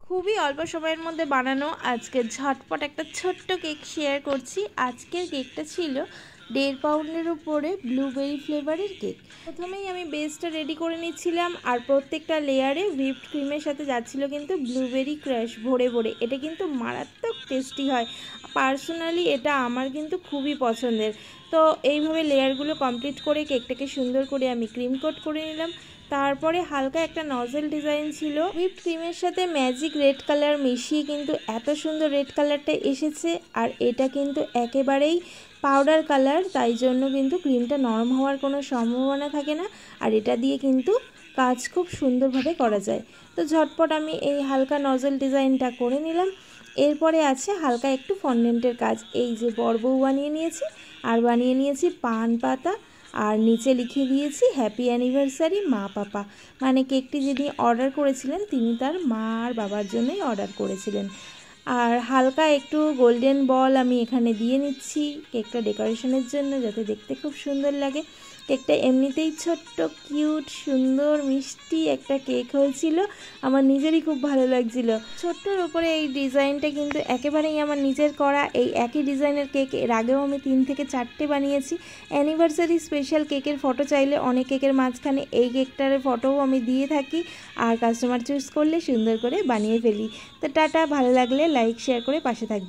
খুবই অল্প সময়ের মধ্যে বানানো আজকে ঝটপট একটা ছোট্ট কেক শেয়ার করছি। আজকের কেকটা ছিল 1.5 পাউন্ডের উপরে ব্লুবেরি ফ্লেভারের কেক। প্রথমেই আমি বেসটা রেডি করে নিচ্ছিলাম, আর প্রত্যেকটা লেয়ারে হুইপড ক্রিমের সাথে যাচ্ছিল কিন্তু ব্লুবেরি ক্রাশ ভরে ভরে। এটা কিন্তু মারাত্মক টেস্টি হয়। পার্সোনালি এটা আমার কিন্তু খুবই পছন্দের। তো এইভাবে লেয়ারগুলো কমপ্লিট করে কেকটাকে সুন্দর করে আমি ক্রিম কোট করে নিলাম। তারপরে হালকা একটা নজেল ডিজাইন ছিল, হুইপড ক্রিমের সাথে ম্যাজিক রেড কালার মিশিয়ে কিন্তু এত সুন্দর রেড কালারটা এসেছে। আর এটা কিন্তু একেবারেই পাউডার কালার, তাই জন্য কিন্তু ক্রিমটা নরম হওয়ার কোনো সম্ভাবনা থাকে না। আর এটা দিয়ে কিন্তু কাজ খুব সুন্দরভাবে করা যায়। তো ঝটপট আমি এই হালকা নজেল ডিজাইনটা করে নিলাম। এরপরে আছে হালকা একটু ফন্ডেন্টের কাজ। এই যে বড়বউ বানিয়ে নিয়েছি, আর বানিয়ে নিয়েছি পান পাতা, আর নিচে লিখে দিয়েছি হ্যাপি অ্যানিভার্সারি মা পাপা। মানে কেকটি যিনি অর্ডার করেছিলেন তিনি তার মা আর বাবার জন্যই অর্ডার করেছিলেন। আর হালকা একটু গোল্ডেন বল আমি এখানে দিয়ে নিচ্ছি কেকটা ডেকোরেশনের জন্য, যাতে দেখতে খুব সুন্দর লাগে। কেকটা এমনিতেই ছোট্ট কিউট সুন্দর মিষ্টি একটা কেক হয়েছিল, আমার নিজেরই খুব ভালো লাগছিল। ছোট্টর উপরে এই ডিজাইনটা কিন্তু একেবারেই আমার নিজের করা। এই একই ডিজাইনের কেক এর আগেও আমি 3 থেকে 4টে বানিয়েছি। অ্যানিভার্সারি স্পেশাল কেকের ফটো চাইলে অনেক কেকের মাঝখানে এই কেকটার ফটোও আমি দিয়ে থাকি, আর কাস্টমার চুজ করলে সুন্দর করে বানিয়ে ফেলি। তো টাটা, ভালো লাগলে লাইক শেয়ার করে পাশে থাকবে।